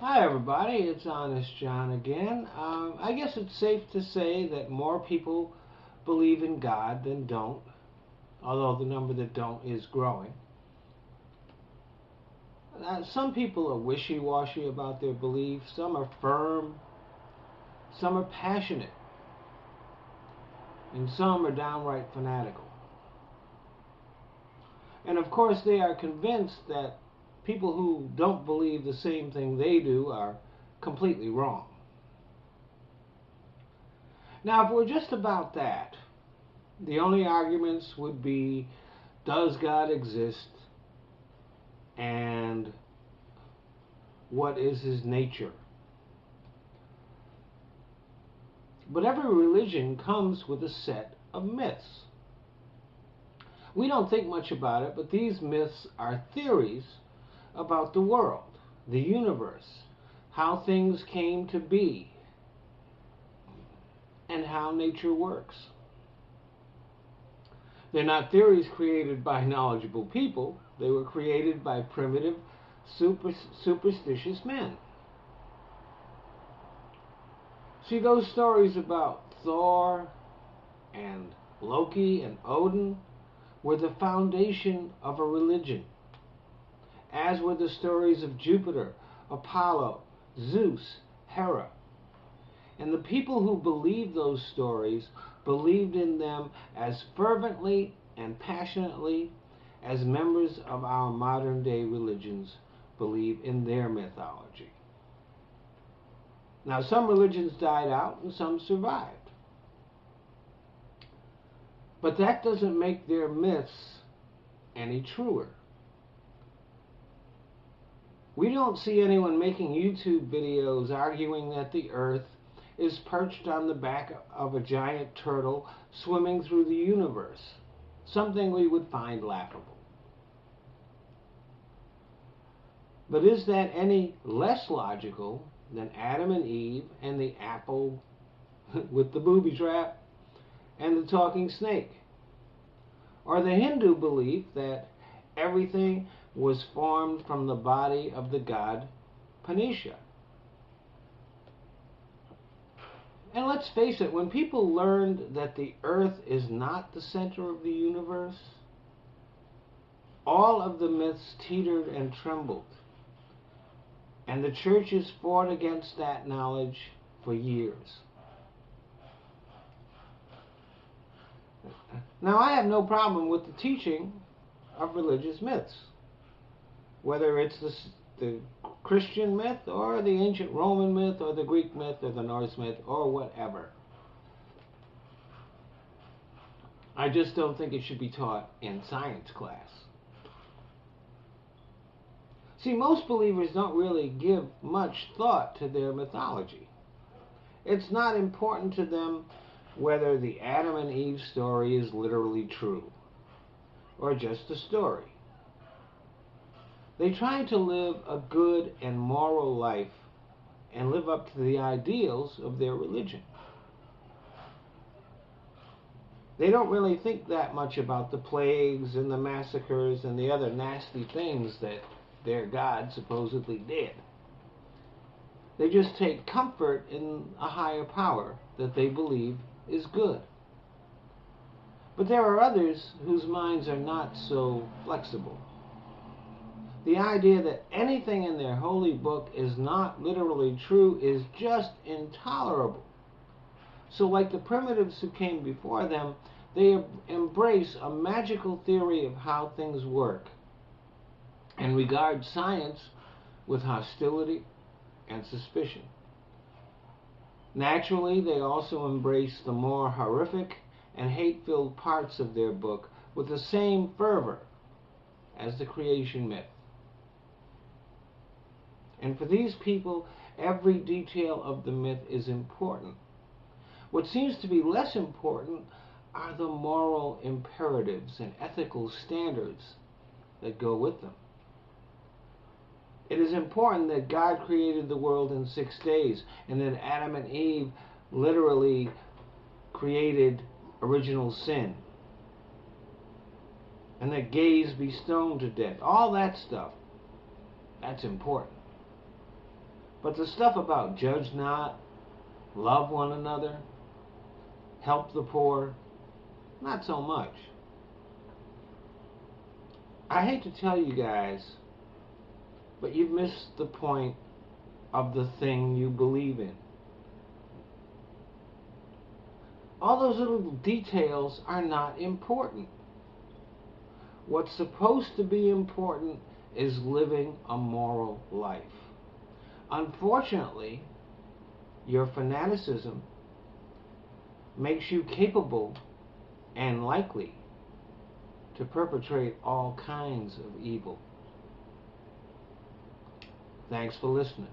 Hi everybody, it's Honest John again. I guess it's safe to say that more people believe in God than don't, although the number that don't is growing. Some people are wishy-washy about their beliefs, some are firm, some are passionate, and some are downright fanatical. And of course they are convinced that people who don't believe the same thing they do are completely wrong. Now, if we're just about that, the only arguments would be, does God exist? And what is his nature? But every religion comes with a set of myths. We don't think much about it, but these myths are theories about the world, the universe, how things came to be, and how nature works. They're not theories created by knowledgeable people. They were created by primitive, superstitious men. See, those stories about Thor and Loki and Odin were the foundation of a religion, as were the stories of Jupiter, Apollo, Zeus, Hera. And the people who believed those stories believed in them as fervently and passionately as members of our modern day religions believe in their mythology. Now, some religions died out and some survived. But that doesn't make their myths any truer. We don't see anyone making YouTube videos arguing that the earth is perched on the back of a giant turtle swimming through the universe, something we would find laughable. But is that any less logical than Adam and Eve and the apple with the booby trap and the talking snake? Or the Hindu belief that everything was formed from the body of the god Panisha? And let's face it, when people learned that the earth is not the center of the universe, all of the myths teetered and trembled. And the churches fought against that knowledge for years. Now, I have no problem with the teaching of religious myths, whether it's the Christian myth or the ancient Roman myth or the Greek myth or the Norse myth or whatever. I just don't think it should be taught in science class. See, most believers don't really give much thought to their mythology. It's not important to them whether the Adam and Eve story is literally true or just a story. They try to live a good and moral life and live up to the ideals of their religion. They don't really think that much about the plagues and the massacres and the other nasty things that their God supposedly did. They just take comfort in a higher power that they believe is good. But there are others whose minds are not so flexible. The idea that anything in their holy book is not literally true is just intolerable. So like the primitives who came before them, they embrace a magical theory of how things work and regard science with hostility and suspicion. Naturally, they also embrace the more horrific and hate-filled parts of their book with the same fervor as the creation myth. And for these people, every detail of the myth is important. What seems to be less important are the moral imperatives and ethical standards that go with them. It is important that God created the world in 6 days and that Adam and Eve literally created original sin and that gays be stoned to death. All that stuff, that's important. But the stuff about judge not, love one another, help the poor, not so much. I hate to tell you guys, but you've missed the point of the thing you believe in. All those little details are not important. What's supposed to be important is living a moral life. Unfortunately, your fanaticism makes you capable and likely to perpetrate all kinds of evil. Thanks for listening.